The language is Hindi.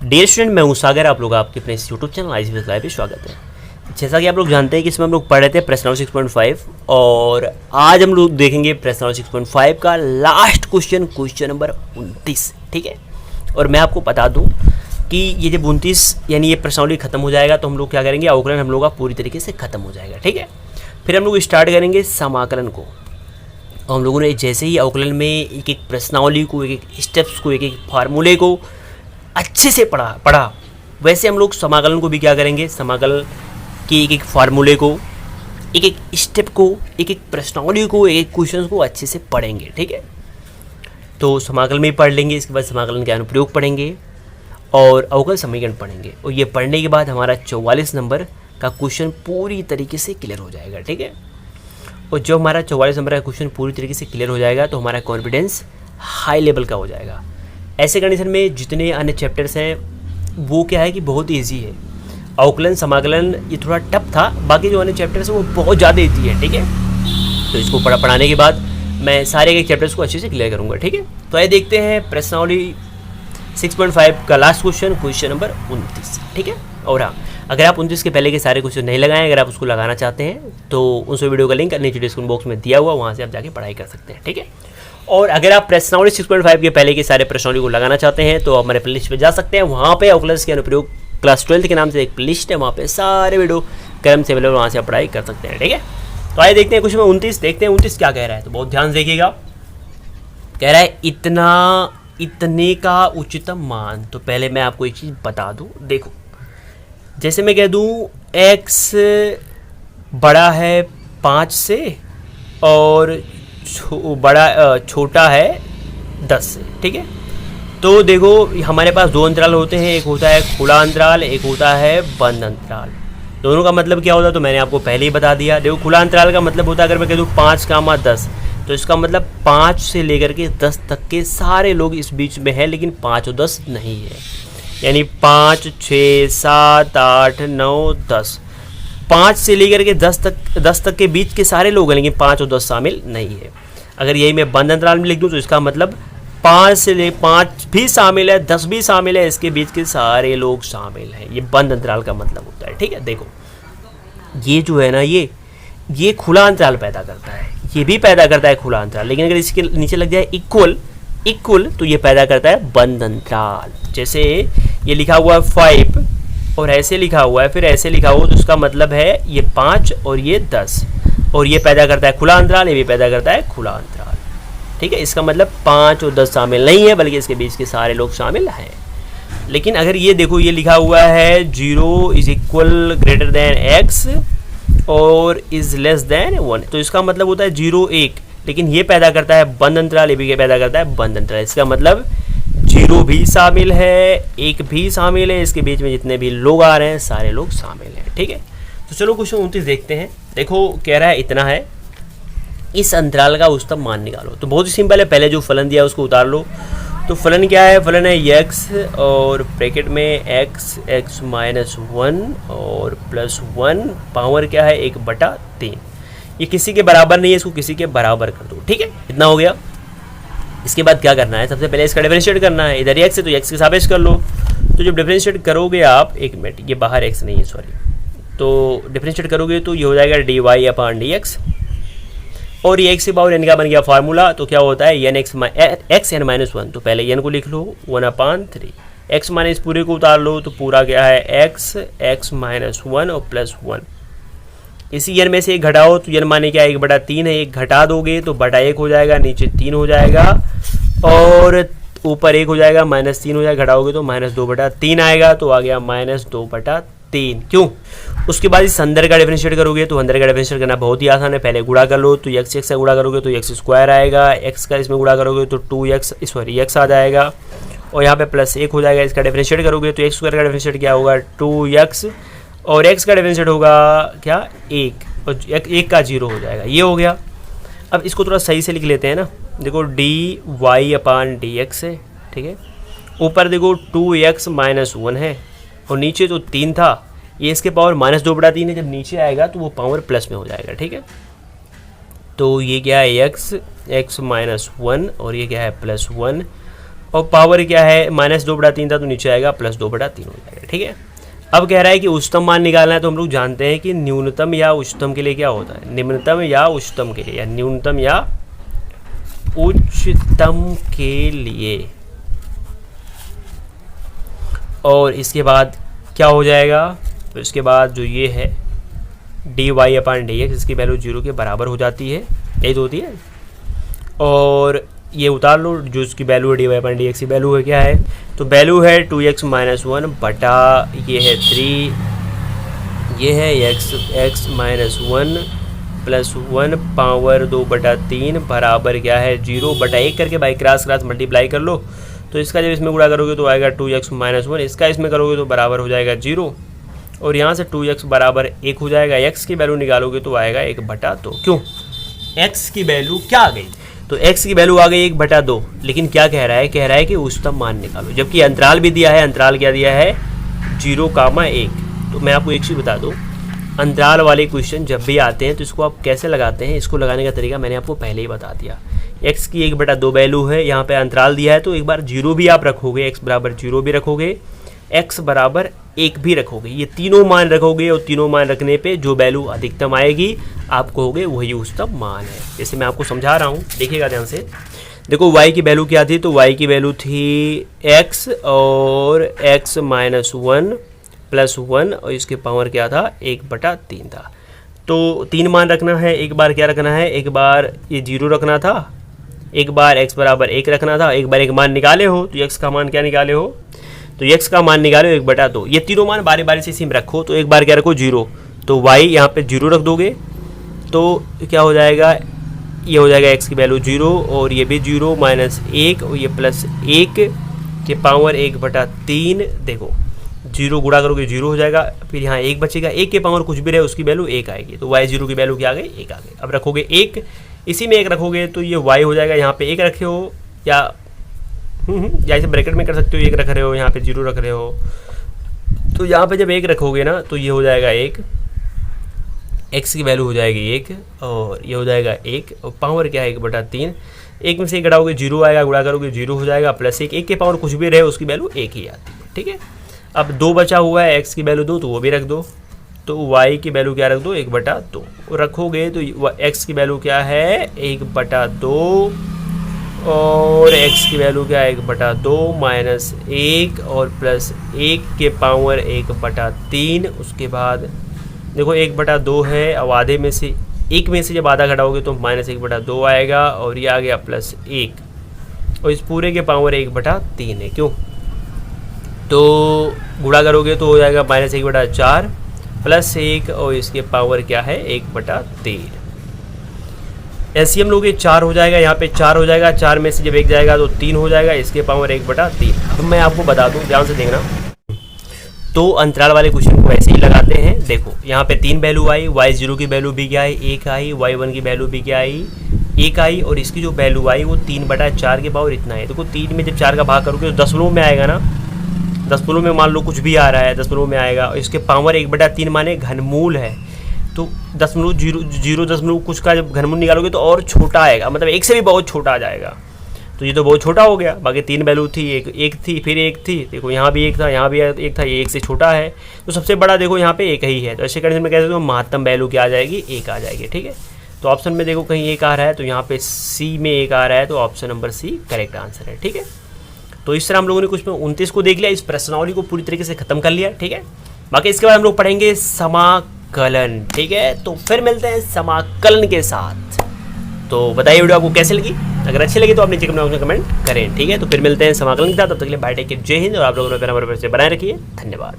डियर स्टूडेंट, मैं हूं सागर। आप लोग आपके अपने यूट्यूब चैनल आईसी लाइव पे स्वागत है। जैसा कि आप लोग जानते हैं कि इसमें हम लोग पढ़ रहे थे प्रश्न 6.5 और आज हम लोग देखेंगे प्रश्न 6.5 का लास्ट क्वेश्चन नंबर 29। ठीक है, और मैं आपको बता दूं कि ये जब 29 यानी ये प्रश्नावली खत्म हो जाएगा तो हम लोग क्या करेंगे, अवकलन हम लोग का पूरी तरीके से खत्म हो जाएगा। ठीक है, फिर हम लोग स्टार्ट करेंगे समाकलन को। और हम लोगों ने जैसे ही अवकलन में एक एक प्रश्नावली को, एक एक स्टेप्स को, एक एक फार्मूले को अच्छे से पढ़ा वैसे हम लोग समाकलन को भी क्या करेंगे, समाकलन के एक एक फार्मूले को, एक एक स्टेप को, एक एक प्रश्नावली को, एक एक क्वेश्चन को अच्छे से पढ़ेंगे। ठीक है, तो समाकलन में पढ़ लेंगे, इसके बाद समाकलन के अनुप्रयोग पढ़ेंगे और अवकल समीकरण पढ़ेंगे। और ये पढ़ने के बाद हमारा 44 नंबर का क्वेश्चन पूरी तरीके से क्लियर हो जाएगा। ठीक है, और जब हमारा 44 नंबर का क्वेश्चन पूरी तरीके से क्लियर हो जाएगा तो हमारा कॉन्फिडेंस हाई लेवल का हो जाएगा। ऐसे कंडीशन में जितने अन्य चैप्टर्स हैं वो क्या है कि बहुत ईजी है। अवकलन समाकलन ये थोड़ा टफ था, बाकी जो अन्य चैप्टर्स हैं वो बहुत ज़्यादा ईजी है। ठीक है, तो इसको पढ़ाने के बाद मैं सारे के चैप्टर्स को अच्छे से क्लियर करूँगा। ठीक है, तो आइए देखते हैं प्रश्नावली 6.5 का लास्ट क्वेश्चन नंबर 29। ठीक है, और हाँ, अगर आप 29 के पहले के सारे क्वेश्चन नहीं लगाएं, अगर आप उसको लगाना चाहते हैं तो उस वीडियो का लिंक नीचे डिस्क्रिप्शन बॉक्स में दिया हुआ, वहाँ से आप जाके पढ़ाई कर सकते हैं। ठीक है, और अगर आप प्रश्नावली 6.5 के पहले के सारे प्रश्नावली को लगाना चाहते हैं तो आप हमारे प्लेलिस्ट पे जा सकते हैं। वहाँ पे अवकलन के अनुप्रयोग क्लास 12 के नाम से एक प्लेलिस्ट है, वहाँ पे सारे वीडियो क्रम से अवेलेबल, वहाँ से आप पढ़ाई कर सकते हैं। ठीक है, तो आइए देखते हैं क्वेश्चन 29, देखते हैं 29 क्या कह रहा है। तो बहुत ध्यान से देखिएगा, कह रहा है इतने का उच्चतम मान। तो पहले मैं आपको एक चीज़ बता दूँ, देखो जैसे मैं कह दूँ x बड़ा है 5 से और छोटा है 10 से। ठीक है, तो देखो हमारे पास दो अंतराल होते हैं, एक होता है खुला अंतराल, एक होता है बंद अंतराल। दोनों का मतलब क्या होता है तो मैंने आपको पहले ही बता दिया। देखो खुला अंतराल का मतलब होता है, अगर मैं कह दूँ 5, 10 तो इसका मतलब 5 से लेकर के 10 तक के सारे लोग इस बीच में हैं, लेकिन 5 और 10 नहीं है। यानी 5, 6, 7, 8, 9, 10, 5 से लेकर के 10 तक के बीच के सारे लोग हैं, लेकिन 5 और 10 शामिल नहीं है। अगर यही मैं बंद अंतराल में लिख दूँ तो इसका मतलब 5 भी शामिल है, 10 भी शामिल है, इसके बीच के सारे लोग शामिल हैं। ये बंद अंतराल का मतलब होता है। ठीक है, देखो ये जो है ना, ये खुला अंतराल पैदा करता है, ये भी पैदा करता है खुला अंतराल, लेकिन अगर इसके नीचे लग जाए इक्वल तो ये पैदा करता है बंद अंतराल। जैसे ये लिखा हुआ है 5 और ऐसे लिखा हुआ है, फिर ऐसे लिखा हुआ, तो इसका मतलब है ये 5 और ये 10, और ये पैदा करता है खुला अंतराल, ये भी पैदा करता है खुला अंतराल। ठीक है, इसका मतलब 5 और 10 शामिल नहीं है, बल्कि इसके बीच के सारे लोग शामिल हैं। लेकिन अगर ये देखो, ये लिखा हुआ है 0 is equal greater than x और इज लेस देन 1, तो इसका मतलब होता है 0, 1, लेकिन ये पैदा करता है बंद अंतराल, ये भी पैदा करता है बंद अंतराल। इसका मतलब 0 भी शामिल है, 1 भी शामिल है, इसके बीच में जितने भी लोग आ रहे हैं सारे लोग शामिल हैं। ठीक है, तो चलो क्वेश्चन 29 देखते हैं। देखो कह रहा है इतना है, इस अंतराल का उच्चतम मान निकालो। तो बहुत ही सिंपल है, पहले जो फलन दिया है उसको उतार लो। तो फलन क्या है, फलन है x और ब्रैकेट में x माइनस 1 और प्लस 1, पावर क्या है 1/3। ये किसी के बराबर नहीं है, इसको किसी के बराबर कर दो। ठीक है, इतना हो गया। इसके बाद क्या करना है, सबसे पहले इसका डिफरेंशिएट करना है। इधर x है तो x के सापेक्ष कर लो। तो जब डिफरेंशिएट करोगे आप, एक मिनट, ये बाहर x नहीं है, सॉरी, तो डिफरेंशिएट करोगे तो ये हो जाएगा dy/dx, और ये x की पावर n का बन गया फार्मूला। तो क्या होता है xn माइनस 1, तो पहले n को लिख लो 1/3, x माइनस पूरे को उतार लो, तो पूरा क्या है x माइनस 1 और प्लस 1। इसी n में से एक घटाओ तो n माने क्या 1/3 है, एक घटा दोगे तो बटा 1 हो जाएगा, नीचे 3 हो जाएगा और ऊपर 1 हो जाएगा, -3 हो जाएगा, घटाओगे तो -2/3 आएगा, तो आ गया -2/3। क्यों? उसके बाद इस अंदर का डिफरेंशिएट करोगे तो अंदर का डिफरेंशिएट करना बहुत ही आसान है। पहले गुणा कर लो, तो x से गुणा करोगे तो x² आएगा, x का इसमें गुणा करोगे तो 2x आ जाएगा, और यहाँ पे प्लस 1 हो जाएगा। इसका डिफरेंशिएट करोगे तो x² का डिफरेंशिएट क्या होगा 2x, और x का डिफरेंशिएट होगा क्या 1, और 1 का 0 हो जाएगा। ये हो गया। अब इसको थोड़ा सही से लिख लेते हैं ना। देखो dy/dx है, ठीक है, ऊपर देखो 2x माइनस 1 है, और नीचे तो 3 था, ये इसके पावर -2/3 है, जब नीचे आएगा तो वो पावर प्लस में हो जाएगा। ठीक है, तो ये क्या है x माइनस 1 और ये क्या है +1, और पावर क्या है, -2/3 था तो नीचे आएगा +2/3 हो जाएगा। ठीक है, अब कह रहा है कि उच्चतम मान निकालना है, तो हम लोग जानते हैं कि न्यूनतम या उच्चतम के लिए क्या होता है, निम्नतम या उच्चतम के लिए, या न्यूनतम या उच्चतम के लिए। और इसके बाद क्या हो जाएगा, तो इसके बाद जो ये है dy/dx, इसकी वैल्यू 0 के बराबर हो जाती है, यही तो होती है। और ये उतार लो, जो इसकी वैल्यू है dy/dx की वैल्यू है क्या है, तो वैल्यू है 2x - 1 बटा ये है 3, ये है x - 1 + 1 पावर 2/3 बराबर क्या है 0/1 करके बाई क्रॉस मल्टीप्लाई कर लो। तो इसका जब इसमें गुणा करोगे तो आएगा 2x - 1, इसका इसमें करोगे तो बराबर हो जाएगा 0, और यहाँ से 2x बराबर 1 हो जाएगा। x की वैल्यू निकालोगे तो आएगा 1/2। क्यों, x की वैल्यू क्या आ गई, तो x की वैल्यू आ गई 1/2, लेकिन क्या कह रहा है कि उच्चतम मान निकालो, जबकि अंतराल भी दिया है, अंतराल क्या दिया है 0,1। तो मैं आपको एक चीज़ बता दूँ, अंतराल वाले क्वेश्चन जब भी आते हैं तो इसको आप कैसे लगाते हैं, इसको लगाने का तरीका मैंने आपको पहले ही बता दिया। x की 1/2 वैल्यू है, यहाँ पे अंतराल दिया है तो एक बार 0 भी आप रखोगे, x बराबर 0 भी रखोगे, x बराबर 1 भी रखोगे, ये तीनों मान रखोगे, और तीनों मान रखने पे जो वैल्यू अधिकतम आएगी आप कहोगे वही उच्चतम मान है। जैसे मैं आपको समझा रहा हूँ, देखिएगा ध्यान से। देखो y की वैल्यू क्या थी, तो y की वैल्यू थी x और x - 1 + 1, और इसके पावर क्या था 1/3 था। तो 3 मान रखना है, एक बार क्या रखना है, एक बार ये 0 रखना था, एक बार x बराबर 1 रखना था, एक बार एक मान निकाले हो तो x का मान क्या निकाले हो, तो x का मान निकाले 1/2। ये तीनों मान बारी बारी से इसी में रखो, तो एक बार क्या रखो 0, तो y यहाँ पे 0 रख दोगे तो क्या हो जाएगा, ये हो जाएगा x की वैल्यू 0, और ये भी 0 -1, और ये +1 के पावर 1/3। देखो 0 गुणा करोगे 0 हो जाएगा, फिर यहाँ 1 बचेगा, 1 के पावर कुछ भी रहे उसकी वैल्यू 1 आएगी, तो y0 की वैल्यू क्या आ गई 1 आ गई। अब रखोगे 1, इसी में 1 रखोगे तो ये y हो जाएगा, यहाँ पे 1 रखे हो या इसे ब्रैकेट में कर सकते हो, 1 रख रहे हो, यहाँ पे 0 रख रहे हो, तो यहाँ पे जब 1 रखोगे ना तो ये हो जाएगा 1, x की वैल्यू हो जाएगी 1, और ये हो जाएगा 1, और पावर क्या है 1/3, 1 में से 1 घटाओगे 0 आएगा, गुणा करोगे 0 हो जाएगा, +1, 1 के पावर कुछ भी रहे उसकी वैल्यू 1 ही आती है। ठीक है, अब 2 बचा हुआ है, x की वैल्यू 2, तो वो भी रख दो, तो y की वैल्यू क्या रख दो 1/2 रखोगे, तो x की वैल्यू क्या है 1/2, और x की वैल्यू क्या है 1/2 -1 और +1 के पावर 1/3। उसके बाद देखो 1/2 है, अब आधे में से 1 में से जब आधा घटाओगे तो -1/2 आएगा, और ये आ गया +1, और इस पूरे के पावर 1/3 है। क्यों, तो गुणा करोगे तो हो जाएगा -1/4 +1, और इसके पावर क्या है 1/13। एलसीएम लोगे 4 हो जाएगा, यहाँ पे 4 हो जाएगा, 4 में से जब 1 जाएगा तो 3 हो जाएगा, इसके पावर 1/3। अब मैं आपको बता दूँ, ध्यान से देखना, तो अंतराल वाले क्वेश्चन को ऐसे ही लगाते हैं। देखो यहाँ पे 3 वैल्यू आई, y0 की वैल्यू भी क्या आई 1 आई, y1 की वैल्यू भी क्या आई 1 आई, और इसकी जो वैल्यू आई वो 3/4 के पावर इतना है। देखो 3 में जब 4 का भाग करोगे तो दशमलव में आएगा ना, दशमलव में मान लो कुछ भी आ रहा है, दशमलव में आएगा, और इसके पावर 1/3 माने घनमूल है, तो 0.0 कुछ का जब घनमूल निकालोगे तो और छोटा आएगा, मतलब 1 से भी बहुत छोटा आ जाएगा, तो ये तो बहुत छोटा हो गया। बाकी 3 वैल्यू थी, एक थी, फिर 1 थी, देखो यहाँ भी 1 था, यहाँ भी 1 था, ये 1 से छोटा है, तो सबसे बड़ा देखो यहाँ पे 1 ही है, तो ऐसे कंडीशन में कह सकते हो महत्तम वैल्यू क्या आ जाएगी 1 आ जाएगी। ठीक है, तो ऑप्शन में देखो कहीं 1 आ रहा है, तो यहाँ पे सी में 1 आ रहा है, तो option number C correct answer है। ठीक है, तो इस तरह हम लोगों ने कुछ 29 को देख लिया, इस प्रश्नावली को पूरी तरीके से खत्म कर लिया। ठीक है, बाकी इसके बाद हम लोग पढ़ेंगे समाकलन। ठीक है, तो फिर मिलते हैं समाकलन के साथ। तो बताइए वीडियो आपको कैसे लगी, अगर अच्छी लगी तो आप नीचे कमेंट करें। ठीक है, तो फिर मिलते हैं समाकलन के साथ, तब तक के लिए बाय टेक केयर, जय हिंद, और आप लोगों ने मेरा से बनाए रखिए। धन्यवाद।